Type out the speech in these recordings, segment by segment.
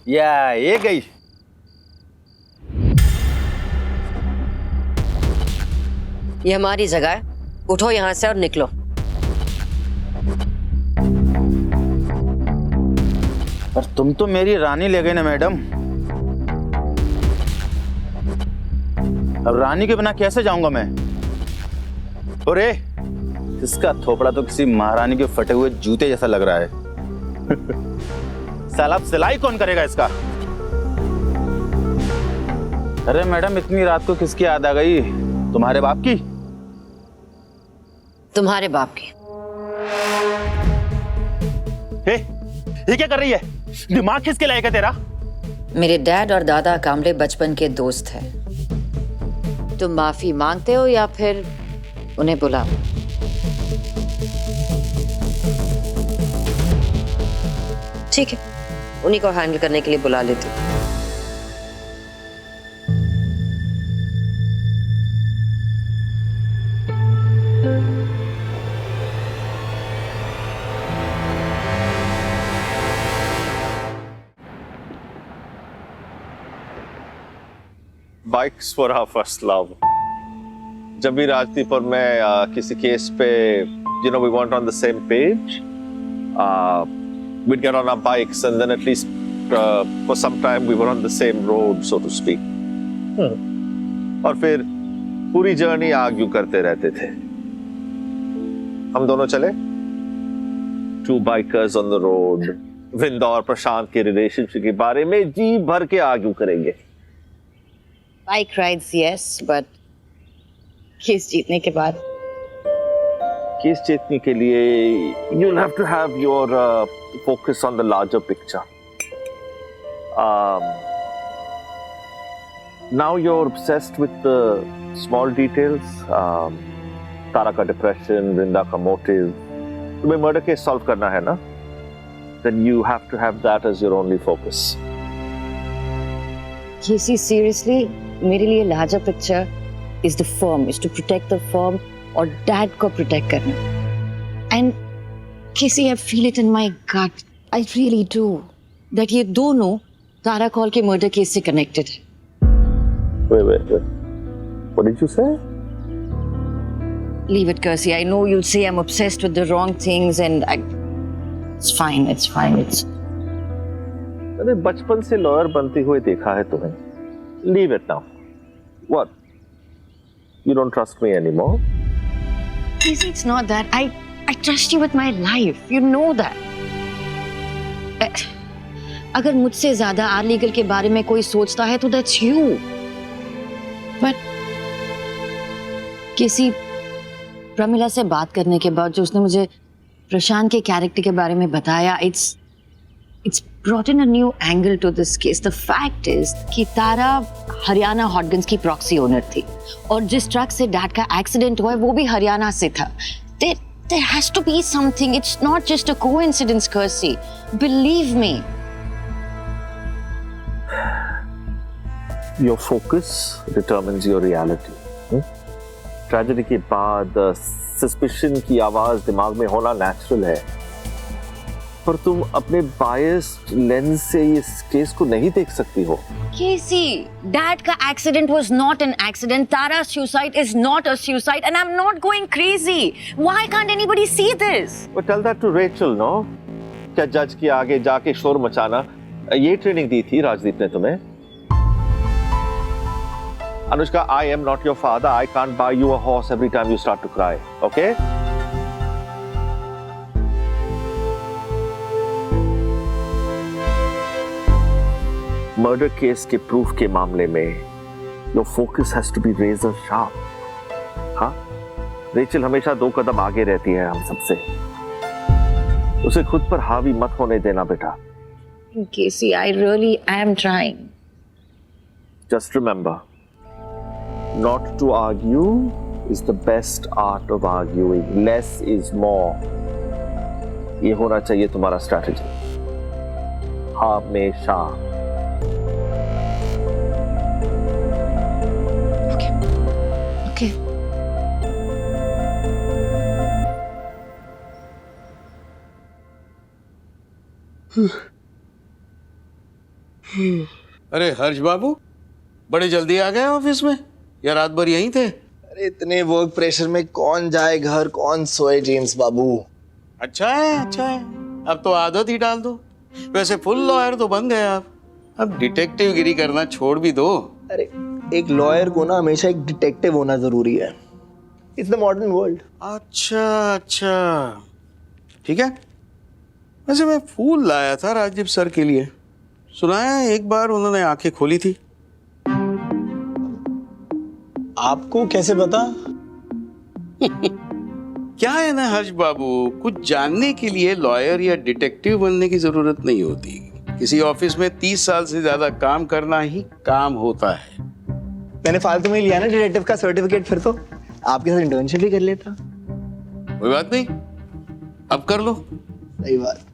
या ये गई। ये हमारी जगह है, उठो यहाँ से और निकलो। पर तुम तो मेरी रानी ले गई ना मैडम। अब रानी के बिना कैसे जाऊंगा मैं? अरे इसका थोपड़ा तो किसी महारानी के फटे हुए जूते जैसा लग रहा है। साला सिलाई कौन करेगा इसका? अरे मैडम इतनी रात को किसकी याद आ गई? तुम्हारे बाप की? तुम्हारे बाप की। ये क्या कर रही है? दिमाग किसके लायक है तेरा? मेरे डैड और दादा कामले बचपन के दोस्त हैं। तुम माफी मांगते हो या फिर उन्हें बुलाओ? ठीक है, उन्हीं को हैंडल करने के लिए बुला लेती हूँ। Bikes for our first love. जब भी राजदीप और मैं किसी केस पे we weren't on the same page, we'd get on our bikes and then at least for some time we were on the same road, so to speak. और फिर पूरी journey argue करते रहते थे। हम दोनों चले, two bikers on the road, Vinda और प्रशांत के रिलेशनशिप के बारे में जी भर के आर्ग्यू करेंगे। Bike rides yes, but case जीतने के बाद। केस जीतने के लिए you'll have to have your focus on the larger picture. Now you're obsessed with the small details. तारा का डिप्रेशन, वृंदा का मोटिव। तुम्हें मर्डर केस सॉल्व करना है ना? Then you have to have that as your only focus. KC seriously, मेरे लिए larger picture is the firm, is to protect the firm और dad को प्रोटेक्ट करना। And Casey, I feel it in my gut, I really do, that ये दोनों तारा call के murder case से connected है। Wait. What did you say? Leave it, Casey. I know you'll say I'm obsessed with the wrong things and it's fine. मैंने बचपन से lawyer बनते हुए देखा है तुम्हें। Leave it now. What? You don't trust me anymore? Casey, it's not that. I trust you with my life. You know that. अगर मुझसे ज्यादा आर लीगल के बारे में कोई सोचता है तो that's you. But किसी प्रमिला से बात करने के बाद जो उसने मुझे प्रशांत के कैरेक्टर के बारे में बताया, it's brought in a new angle to this case. The fact is कि तारा हरियाणा हॉटगन्स की प्रॉक्सी ओनर थी और जिस ट्रक से डैड का एक्सीडेंट हुआ वो भी हरियाणा से था। There has to be something. It's not just a coincidence, Kirsty. Believe me. Your focus determines your reality. Tragedy के बाद सस्पिशन की आवाज दिमाग में होना नेचुरल है, पर तुम अपने बायस्ड लेंस से इस केस को नहीं देख सकती हो। Casey, Dad का accident was not an accident. Tara's suicide is not a suicide, and I'm not going crazy. Why can't anybody see this? But tell that to Rachel, no? क्या जज के आगे जाके शोर मचाना, ये ट्रेनिंग दी थी राजदीप ने तुम्हें? Anushka, I am not your father. I can't buy you a horse every time you start to cry. Okay? Murder case के प्रूफ के मामले में your focus has to be razor sharp. हाँ? रेचल हमेशा 2 कदम आगे रहती है हम सबसे। उसे खुद पर हावी मत होने देना बेटा। Casey, I really am trying. Just remember, not to argue is the best art of arguing. Less is more. ये होना चाहिए तुम्हारा स्ट्रैटेजी हमेशा। Okay. अरे हर्ष बाबू, बड़े जल्दी आ गए ऑफिस में या रात भर यहीं थे? अरे इतने वर्क प्रेशर में कौन जाए घर, कौन सोए जेम्स बाबू। अच्छा है, अच्छा है। अब तो आदत ही डाल दो। वैसे फुल लॉयर तो बन गए आप, अब डिटेक्टिव गिरी करना छोड़ भी दो। अरे एक लॉयर को ना हमेशा एक डिटेक्टिव होना जरूरी है। It's the modern world. अच्छा अच्छा, ठीक है। वैसे मैं फूल लाया था राजीव सर के लिए। सुना है एक बार उन्होंने आंखें खोली थी। आपको कैसे पता? क्या है ना हर्ष बाबू, कुछ जानने के लिए लॉयर या डिटेक्टिव बनने की जरूरत नहीं होती। किसी ऑफिस में 30 साल से ज्यादा काम करना ही काम होता है। मैंने फालतू में लिया ना डिटेक्टिव का सर्टिफिकेट, फिर तो आपके साथ इंटर्नशिप भी कर लेता। कोई बात नहीं, अब कर लो। सही बात।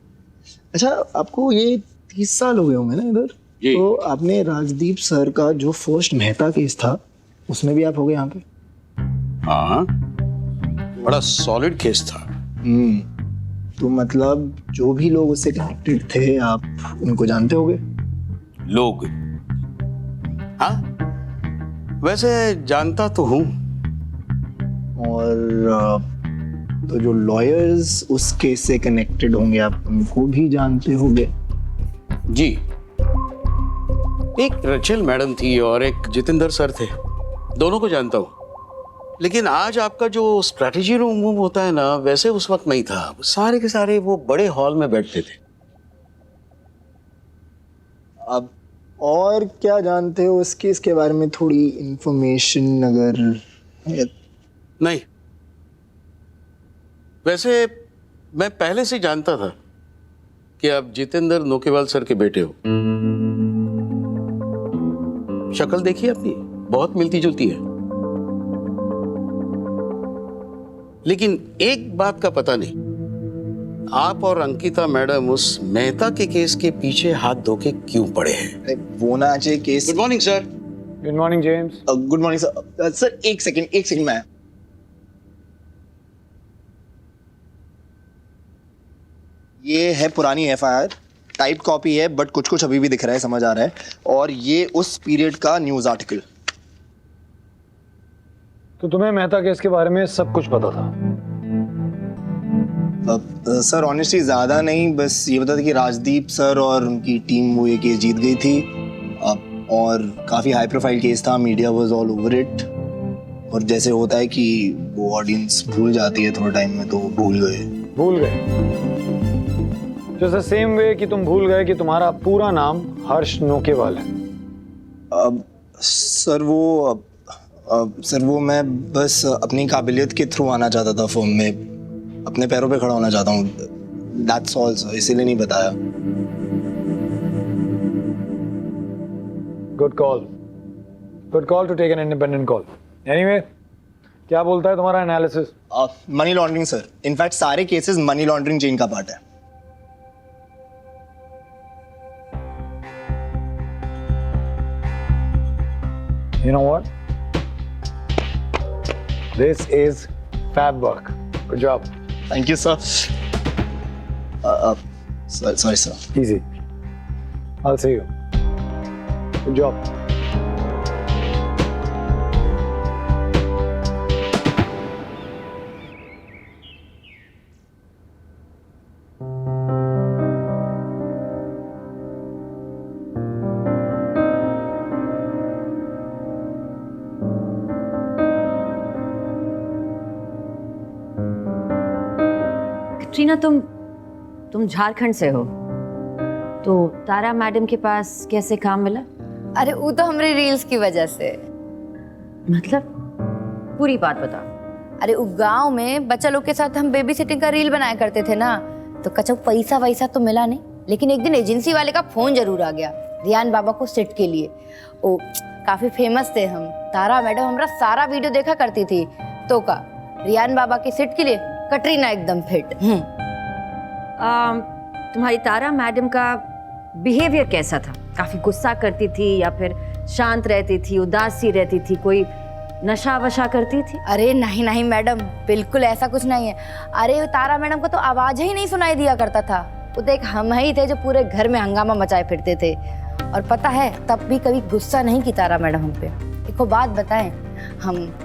अच्छा, आपको ये 30 साल हो गए होंगे ना इधर? जी। तो आपने राजदीप सर का जो फर्स्ट मेहता केस था उसमें भी आप हो गए यहाँ पे? हाँ, बड़ा सॉलिड केस था। तो मतलब जो भी लोग उससे कनेक्टेड थे आप उनको जानते होगे? लोग? हाँ, वैसे जानता तो हूँ। और तो जो लॉयर्स उस केस से कनेक्टेड होंगे आप उनको भी जानते होगे? जी, एक रचल मैडम थी और एक जितेंद्र सर थे, दोनों को जानता हूँ। लेकिन आज आपका जो स्ट्रैटेजी रूम होता है ना, वैसे उस वक्त नहीं था। सारे के सारे वो बड़े हॉल में बैठते थे। अब और क्या जानते हो इस केस के बारे में? थोड़ी इंफॉर्मेशन अगर है? नहीं, वैसे मैं पहले से जानता था कि आप जितेंद्र नोकेवाल सर के बेटे हो। शक्ल देखिए अपनी, बहुत मिलती जुलती है। लेकिन एक बात का पता नहीं, आप और अंकिता मैडम उस मेहता के केस के पीछे हाथ धो के क्यों पड़े हैं? अरे वो ना Ajay case. Good morning sir. Good morning James. Good morning sir. Sir एक सेकंड मैं ये है पुरानी एफआईआर, टाइप कॉपी है बट कुछ कुछ अभी भी दिख रहा है, समझ आ रहा है। और ये उस पीरियड का न्यूज़ आर्टिकल। तो तुम्हें मेहता केस के बारे में सब कुछ पता था? सर ऑनेस्टली ज़्यादा नहीं, बस ये पता था कि राजदीप सर और उनकी टीम वो ये केस जीत गई थी। और काफ़ी हाई प्रोफाइल केस था, media was all over it. और जैसे होता है कि वो ऑडियंस भूल जाती है थोड़े टाइम में, तो भूल गए। जस्ट द सेम वे कि तुम भूल गए कि तुम्हारा पूरा नाम हर्ष नोकेवाल है। सर वो मैं बस अपनी काबिलियत के थ्रू आना चाहता था फॉर्म में, अपने पैरों पे खड़ा होना चाहता हूँ। दैट्स ऑल सर, इसीलिए नहीं बताया। Good call to take an independent call. Anyway, क्या बोलता है तुम्हारा analysis? Money laundering sir, in fact सारे केसेस मनी लॉन्ड्रिंग चेन का पार्ट है। You know what? This is fab work. Good job. Thank you, sir. Sorry, sir. Easy. I'll see you. Good job. Katrina, तुम झारखंड से हो, तो तारा मैडम के पास कैसे काम मिला? अरे वो तो हमारे रील्स की वजह से। मतलब पूरी बात बता। अरे वो गांव में बच्चा लोग के साथ हम बेबी सिटिंग का रील बनाया करते थे ना, तो कच्चा पैसा वैसा तो मिला नहीं, लेकिन एक दिन एजेंसी वाले का फोन जरूर आ गया रियान बाबा को सेट के लिए। ओ काफी फेमस थे हम, तारा मैडम हमारा सारा वीडियो देखा करती थी। तो का रियान बाबा के सेट के लिए कटरीना एकदम फिट। तुम्हारी तारा मैडम का बिहेवियर कैसा था? काफी गुस्सा करती थी या फिर शांत रहती थी, उदास सी रहती थी, कोई नशा वशा करती थी? अरे नहीं नहीं मैडम, बिल्कुल ऐसा कुछ नहीं है। अरे तारा मैडम को तो आवाज ही नहीं सुनाई दिया करता था, वो तो एक हम ही थे जो पूरे घर में हंगामा मचाए फिरते थे। और पता है तब भी कभी गुस्सा नहीं की तारा मैडम हम पे। एक बात बताएं,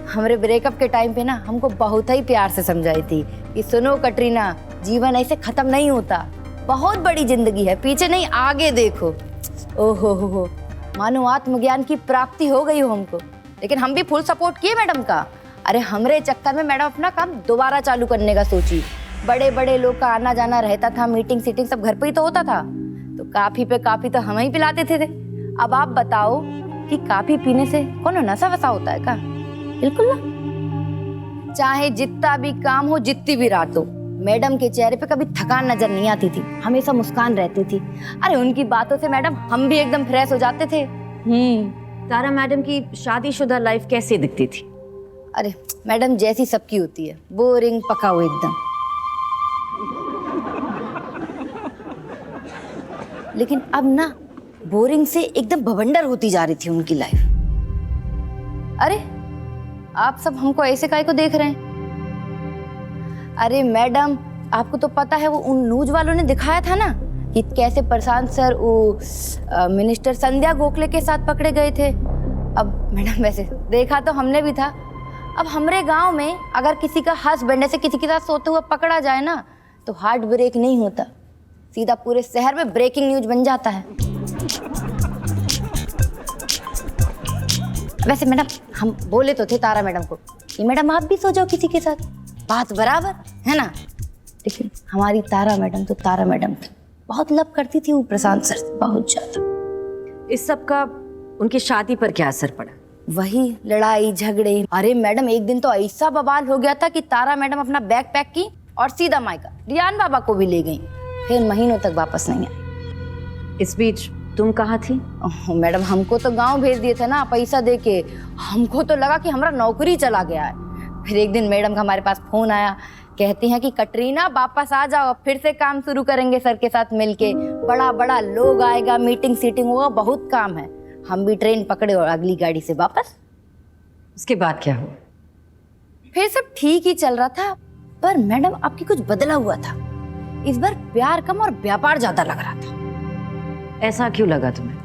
हमारे ब्रेकअप के टाइम पे ना हमको बहुत ही प्यार से समझाई थी कि सुनो कटरीना, जीवन ऐसे खत्म नहीं होता, बहुत बड़ी जिंदगी है, पीछे नहीं आगे देखो। ओहो हो, मानो आत्मज्ञान की प्राप्ति हो गई हो हमको। लेकिन हम भी फुल सपोर्ट किए मैडम का। अरे हमरे चक्कर में मैडम अपना काम दोबारा चालू करने का सोची। बड़े बड़े लोग का आना जाना रहता था, मीटिंग सीटिंग सब घर पे ही तो होता था, तो काफी पे काफी तो हम ही पिलाते थे। अब आप बताओ कि काफी पीने से कौन नशा वसा होता है का? बिल्कुल ना। चाहे जितना भी काम हो, जितनी भी रात हो, मैडम के चेहरे पे कभी थकान नजर नहीं आती थी, हमेशा मुस्कान रहती थी। अरे उनकी बातों से मैडम हम भी एकदम फ्रेश हो जाते थे। तारा मैडम की शादीशुदा लाइफ कैसे दिखती थी? अरे मैडम जैसी सबकी होती है, बोरिंग पका हुआ एकदम। लेकिन अब ना बोरिंग से एकदम भवंडर होती जा रही थी उनकी लाइफ। अरे आप सब हमको ऐसे काहे को देख रहे हैं? अरे मैडम आपको तो पता है वो उन न्यूज वालों ने दिखाया था ना कि कैसे प्रशांत सर वो मिनिस्टर संध्या गोखले के साथ पकड़े गए थे। अब मैडम वैसे देखा तो हमने भी था। अब हमारे गांव में अगर किसी का हस्बैंड ऐसे किसी के साथ सोते हुए पकड़ा जाए ना तो हार्ट ब्रेक नहीं होता, सीधा पूरे शहर में ब्रेकिंग न्यूज बन जाता है। वैसे मैडम हम बोले तो थे तारा मैडम को कि मैडम आप भी सो जाओ किसी के साथ, बात बराबर है ना। लेकिन हमारी तारा मैडम तो तारा मैडम थी, बहुत लव करती थी वो प्रशांत सर से, बहुत ज्यादा। इस सब का उनकी शादी पर क्या असर पड़ा? वही लड़ाई झगड़े। अरे मैडम एक दिन तो ऐसा बवाल हो गया था कि तारा मैडम अपना बैग पैक की और सीधा मायका रियान बाबा को भी ले गई, फिर महीनों तक वापस नहीं आई। इस बीच तुम कहाँ थी? मैडम हमको तो गांव भेज दिए थे ना पैसा दे के, हमको तो लगा कि हमारा नौकरी चला गया है। फिर एक दिन मैडम का हमारे पास फोन आया, कहती हैं कि कटरीना वापस आ जाओ, फिर से काम शुरू करेंगे सर के साथ मिलके, बड़ा बड़ा लोग आएगा, मीटिंग सीटिंग होगा, बहुत काम है। हम भी ट्रेन पकड़े और अगली गाड़ी से वापस। उसके बाद क्या हुआ? फिर सब ठीक ही चल रहा था, पर मैडम आपकी कुछ बदला हुआ था। इस बार प्यार कम और व्यापार ज्यादा लग रहा था। ऐसा क्यों लगा तुम्हें?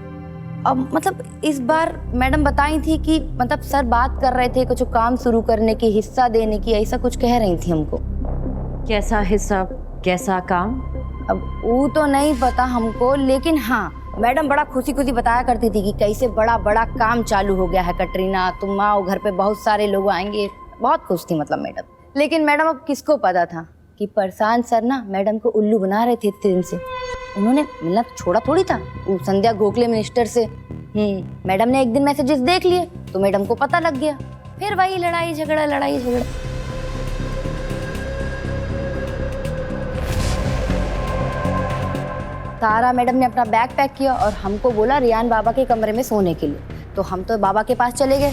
अब मतलब इस बार मैडम बताई थी कि मतलब सर बात कर रहे थे कुछ काम शुरू करने की, हिस्सा देने की, ऐसा कुछ कह रही थी हमको। कैसा हिस्सा, कैसा काम? अब वो तो नहीं पता हमको, लेकिन हाँ मैडम बड़ा खुशी खुशी बताया करती थी कि कैसे बड़ा बड़ा काम चालू हो गया है कटरीना, तुम आओ घर पे, बहुत सारे लोग आएंगे। बहुत खुश थी मतलब मैडम। लेकिन मैडम अब किसको पता था कि प्रशांत सर ना मैडम को उल्लू बना रहे थे इतने दिन से। उन्होंने मिलना छोड़ा थोड़ी था वो संध्या गोखले मिनिस्टर से। मैडम ने एक दिन मैसेजेस देख लिए तो मैडम को पता लग गया, फिर वही लड़ाई झगड़ा लड़ाई झगड़ा। तारा मैडम ने अपना बैग पैक किया और हमको बोला रियान बाबा के कमरे में सोने के लिए, तो हम तो बाबा के पास चले गए।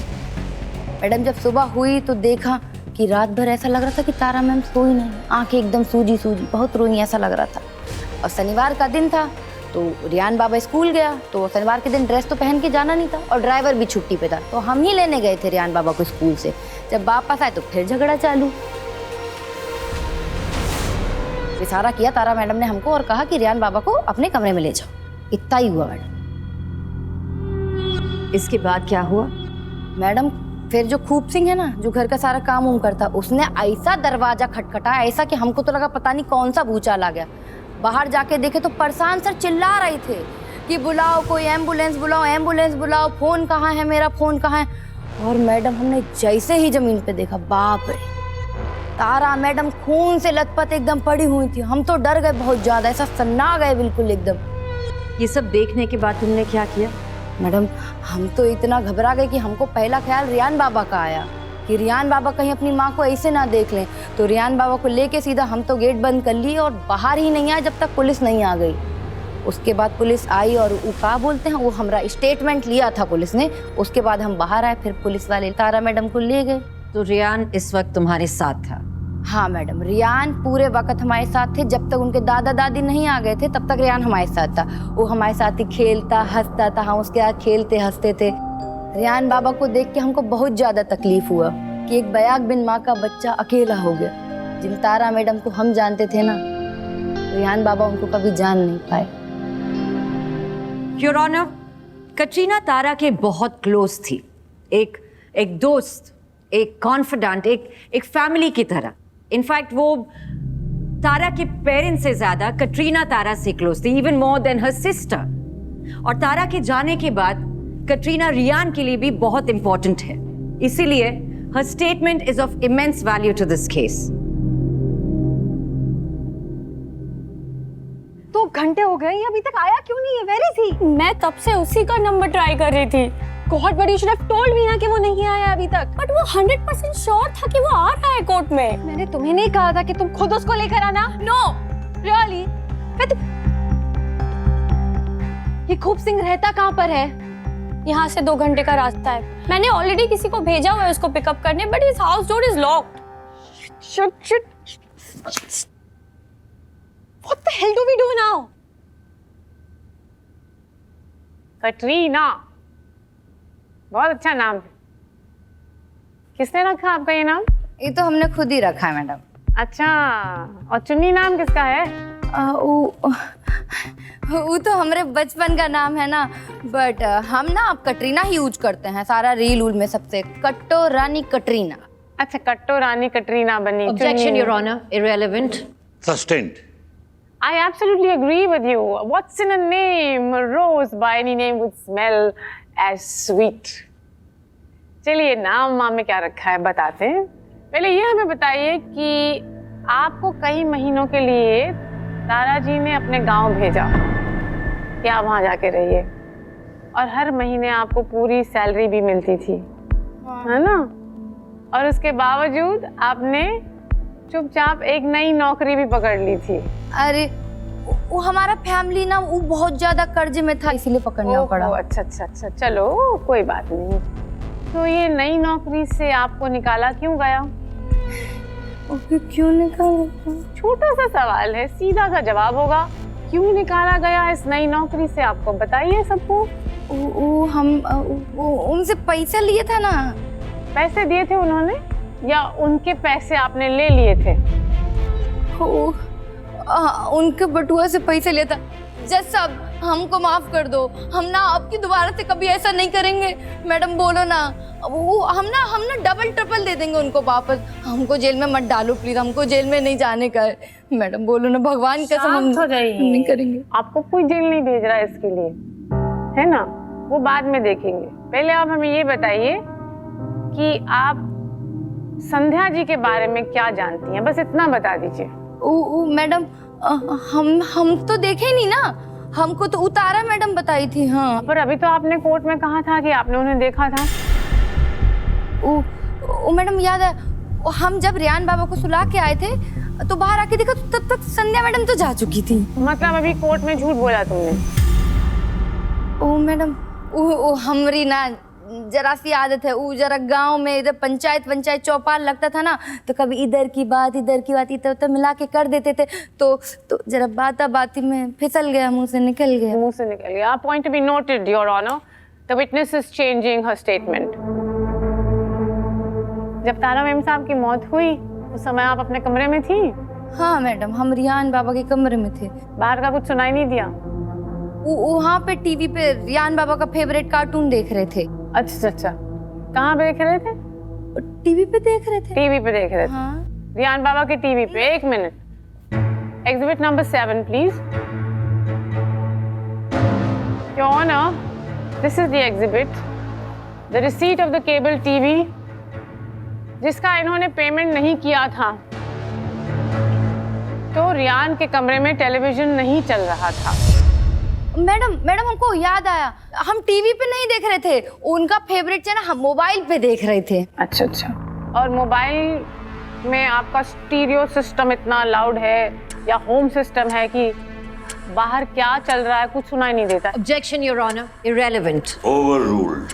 मैडम जब सुबह हुई तो देखा कि रात भर ऐसा लग रहा था कि तारा मैम सोई नहीं, आंखें एकदम सूजी सूजी, बहुत रोई ऐसा लग रहा था। और शनिवार का दिन था तो रियान बाबा स्कूल गया, तो शनिवार के दिन ड्रेस तो पहन के जाना नहीं था और ड्राइवर भी छुट्टी पे था, तो हम ही लेने गए थे रियान बाबा को स्कूल से। जब वापस आए तो फिर झगड़ा चालू। इशारा किया तारा मैडम ने हमको और कहा कि रियान बाबा को अपने कमरे में ले जाओ। इतना ही हुआ मैडम। इसके बाद क्या हुआ? मैडम फिर जो खूब सिंह है ना, जो घर का सारा काम उम करता, उसने ऐसा दरवाजा खटखटाया ऐसा कि हमको तो लगा पता नहीं कौन सा भूचाल आ गया। बाहर जाके देखे तो प्रशांत सर चिल्ला रहे थे कि बुलाओ कोई एम्बुलेंस बुलाओ, एम्बुलेंस बुलाओ, फोन कहाँ है मेरा, फोन कहाँ है। और मैडम हमने जैसे ही जमीन पे देखा, बाप रे, तारा मैडम खून से लथपथ एकदम पड़ी हुई थी। हम तो डर गए बहुत ज्यादा, ऐसा सन्ना गए बिल्कुल एकदम। ये सब देखने के बाद तुमने क्या किया? मैडम हम तो इतना घबरा गए कि हमको पहला ख्याल रियान बाबा का आया कि रियान बाबा कहीं अपनी माँ को ऐसे ना देख लें। तो रियान बाबा को लेके सीधा हम तो गेट बंद कर लिए और बाहर ही नहीं आए जब तक पुलिस नहीं आ गई। उसके बाद पुलिस आई और वो क्या बोलते हैं, वो हमारा स्टेटमेंट लिया था पुलिस ने। उसके बाद हम बाहर आए, फिर पुलिस वाले तारा मैडम को ले गए। तो रियान इस वक्त तुम्हारे साथ था? हाँ मैडम, रियान पूरे वक्त हमारे साथ थे। जब तक उनके दादा दादी नहीं आ गए थे तब तक रियान हमारे साथ था। वो हमारे साथ ही खेलता हंसता था, हम उसके साथ खेलते हंसते थे। रियान बाबा को देख के हमको बहुत ज्यादा तकलीफ हुआ कि एक बयाग बिन माँ का बच्चा अकेला हो गया। जिन तारा मैडम को हम जानते थे ना, रियान बाबा उनको कभी जान नहीं पाए। योर ऑनर, कटरीना तारा के बहुत क्लोज थी, एक दोस्त, एक कॉन्फिडेंट, एक फैमिली की तरह। इनफैक्ट वो तारा के पेरेंट्स से ज्यादा कटरीना तारा से क्लोज थी, even more than her sister. और तारा के जाने के बाद कटरीना रियान के लिए भी बहुत इंपॉर्टेंट है, इसीलिए हर statement is of immense value to this case. 2 घंटे हो गए, ये अभी तक आया क्यों नहीं है? Where is he? मैं तब से उसी का नंबर ट्राई कर रही थी। God, but you should have told me ना कि वो नहीं आया अभी तक। बट वो 100% श्योर था कि वो आ रहा है कोर्ट में। मैंने तुम्हें नहीं कहा था कि तुम खुद उसको लेकर आना? No really. ये खूब सिंह रहता कहाँ पर है? यहाँ से 2 घंटे का रास्ता है। मैंने ऑलरेडी किसी को भेजा हुआ है उसको पिकअप करने, but his house door is locked. Shit. What the hell do we do now? Katrina, बहुत अच्छा नाम है। किसने रखा आपका ये नाम? ये तो हमने खुद ही रखा है मैडम। अच्छा, और चुन्नी नाम किसका है? वो तो हमारे बचपन का नाम है ना, बट हम ना अब कटरीना ही यूज करते हैं सारा रील उल में सबसे। कट्टो रानी कटरीना। अच्छा, कट्टो रानी कटरीना बनी। Objection your honour, irrelevant. Sustained. I absolutely agree with you. What's in a name? A rose by any name would smell as sweet. चलिए, नाम माँ में क्या रखा है बताते हैं। पहले ये हमें बताइए कि आपको कई महीनों के लिए तारा जी ने अपने गांव भेजा कि आप वहाँ जाके रहिए, और हर महीने आपको पूरी सैलरी भी मिलती थी, है ना? और उसके बावजूद आपने चुपचाप एक नई नौकरी भी पकड़ ली थी। अरे वो हमारा फैमिली ना वो बहुत ज्यादा कर्जे में था, इसीलिए पकड़ना पड़ा। अच्छा, चलो कोई बात नहीं। तो ये नई नौकरी से आपको निकाला क्यों गया? क्यों निकाला? छोटा सा सवाल है, सीधा सा जवाब होगा। क्यों निकाला गया इस नई नौकरी से, आपको बताइए सबको। हम उनसे पैसा लिए था ना। पैसे दिए थे उन्होंने, या उनके पैसे आपने ले लिए थे? उनके बटुआ से पैसे लिया था। जज साहब, हमको माफ कर दो, हम ना आपकी दोबारा से कभी ऐसा नहीं करेंगे। मैडम बोलो ना, हम ना डबल ट्रिपल दे देंगे उनको वापस। हमको जेल में मत डालो प्लीज, हमको जेल में नहीं जाने का है। मैडम बोलो ना, भगवान कसम हम नहीं करेंगे। आपको कोई जेल नहीं भेज रहा है इसके लिए, है ना? वो बाद में देखेंगे। पहले आप हमें ये बताइए कि आप संध्या जी के बारे में क्या जानती हैं, बस इतना बता दीजिए। मैडम, हम तो देखे ही नहीं ना, हमको तो उतारा मैडम बताई थी। हाँ, पर अभी तो आपने कोर्ट में कहा था कि आपने उन्हें देखा था। मैडम याद है, हम जब रियान बाबा को सुला के आए थे तो बाहर आके देखा तो तब तक संध्या मैडम तो जा चुकी थी। मतलब अभी कोर्ट में झूठ बोला तुमने? मैडम, हमारी ना जरा सी आदत है, वो जरा गांव में इधर पंचायत चौपाल लगता था ना, तो कभी इधर की बात इधर तो मिला के कर देते थे, तो जरा बाती में फिसल गया, मुंह से निकल गया। Point to be noted your honour. The witness is changing her statement. जब तारा मैम साहब की मौत हुई उस समय आप अपने कमरे में थी? हाँ मैडम, हम रियान बाबा के कमरे में थे। बाहर का कुछ सुनाई नहीं दिया? वहाँ पे टीवी पे रियान बाबा का फेवरेट कार्टून देख रहे थे। अच्छा, कहाँ पे देख रहे थे? टीवी पे देख रहे थे। टीवी पे देख रहे थे? हाँ। रियान बाबा के टीवी पे। एक minute, exhibit number 7 please. Your honour, this is the exhibit, the receipt of the cable TV जिसका इन्होंने पेमेंट नहीं किया था। तो रियान के कमरे में टेलीविजन नहीं चल रहा था। मैडम हमको याद आया, हम टीवी पे नहीं देख रहे थे, उनका फेवरेट चैनल हम मोबाइल पे देख रहे थे। अच्छा, और मोबाइल में आपका स्टीरियो सिस्टम इतना लाउड है या होम सिस्टम है कि बाहर क्या चल रहा है कुछ सुनाई नहीं देता? Objection your honour, irrelevant. Overruled.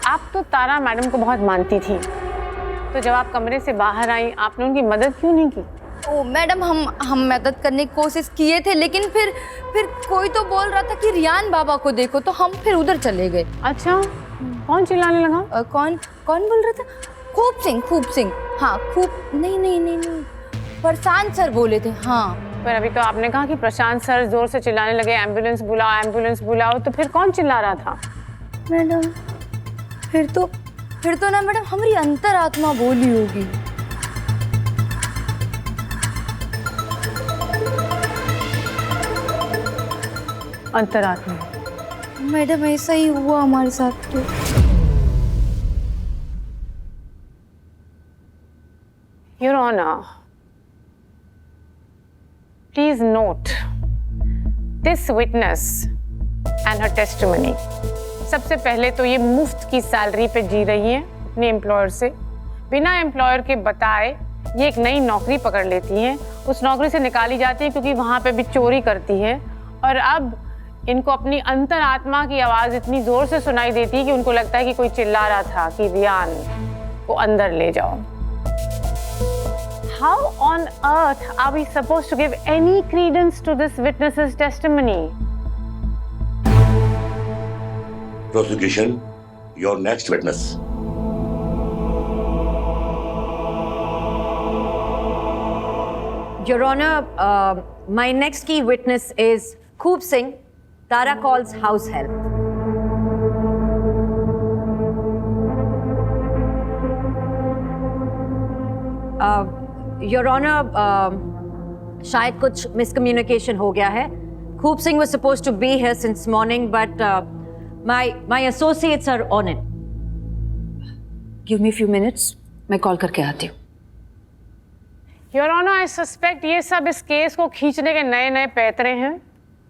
आप तो तारा मैडम को बहुत मानती थी, तो जब आप कमरे से बाहर आई आपने उनकी मदद क्यों नहीं की? मैडम, हम मदद करने की कोशिश किए थे, लेकिन फिर कोई तो बोल रहा था कि रियान बाबा को देखो, तो हम फिर उधर चले गए। अच्छा, कौन चिल्लाने लगा? कौन बोल रहा था? खूब सिंह। हाँ, खूब नहीं, प्रशांत सर बोले थे। हाँ पर अभी तो आपने कहा कि प्रशांत सर जोर से चिल्लाने लगे एम्बुलेंस बुलाओ, तो फिर कौन चिल्ला रहा था? मैडम, फिर तो ना मैडम हमारी अंतरात्मा बोली होगी। अंतरात्मा? मैडम ऐसा ही हुआ हमारे साथ तो। Your Honor, please note this witness and her testimony. सबसे पहले तो ये मुफ्त की सैलरी पे जी रही है अपने एम्प्लॉयर से, बिना एम्प्लॉयर के बताए ये एक नई नौकरी पकड़ लेती हैं, उस नौकरी से निकाली जाती है क्योंकि वहाँ पे भी चोरी करती है, और अब इनको अपनी अंतरात्मा की आवाज़ इतनी ज़ोर से सुनाई देती है कि उनको लगता है कि कोई चिल्ला रहा था कि रियान को अंदर ले जाओ। How on earth are we supposed to give any credence to this witness's testimony? Prosecution, your next witness. Your Honor, my next key witness is Khoob Singh, Tara calls house help. Your Honor, शायद कुछ miscommunication हो गया है. Khoob Singh was supposed to be here since morning, but my associates are on it. Give me a few minutes. मैं call करके आती हूँ। Your Honor, I suspect ये सब इस केस को खींचने के नए पैतरे हैं।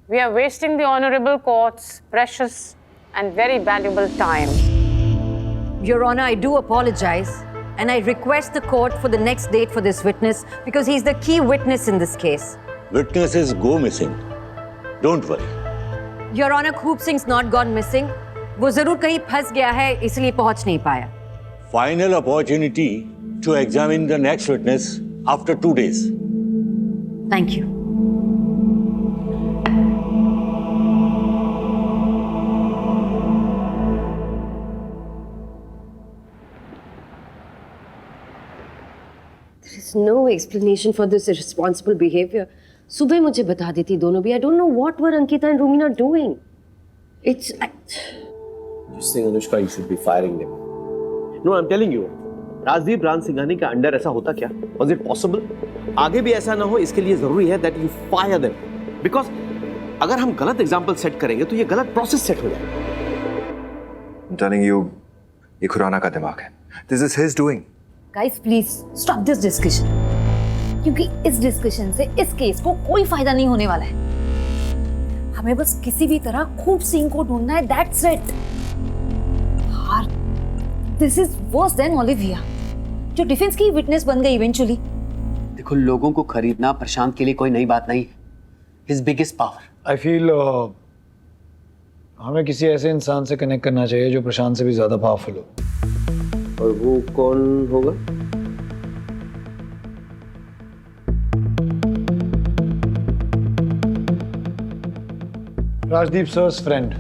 We are wasting the honorable court's precious and very valuable time. Your Honor, I do apologize, and I request the court for the next date for this witness because he's the key witness in this case. Witnesses go missing. Don't worry. Your Honor, Khoob Singh's not gone missing. वो जरूर कहीं फंस गया है, इसलिए पहुंच नहीं पाया. Final opportunity to examine the next witness after 2 days. Thank you. There is no explanation for this irresponsible behavior. सुबह मुझे बता देती दोनों भी. I don't know what were Ankita and Rumina doing. It's. Just think, Anushka, you should be firing them. No, I'm telling you. Rajdeep रान सिंघानी का under ऐसा होता क्या? Was it possible? आगे भी ऐसा ना हो, इसके लिए जरूरी है that you fire them. Because अगर हम गलत एग्जाम्पल सेट करेंगे तो ये गलत प्रोसेस सेट हो जाएगा. I'm telling you, ये खुराना का दिमाग है. This is his doing. Guys, please stop this discussion. क्योंकि इस डिस्कशन से इस केस को कोई फायदा नहीं होने वाला है. हमें बस किसी भी तरह खूब सिंह को ढूंढना है. That's it. यार, this is worse than Olivia, जो डिफेंस की विटनेस बन गई इवेंचुअली. देखो, लोगों को खरीदना प्रशांत के लिए कोई नई बात नहीं है. His biggest power. I feel हमें किसी ऐसे इंसान से कनेक्ट करना चाहिए जो प्रशांत से भी ज्यादा पावरफुल हो. और वो कौन होगा? राजदीप सर's friend.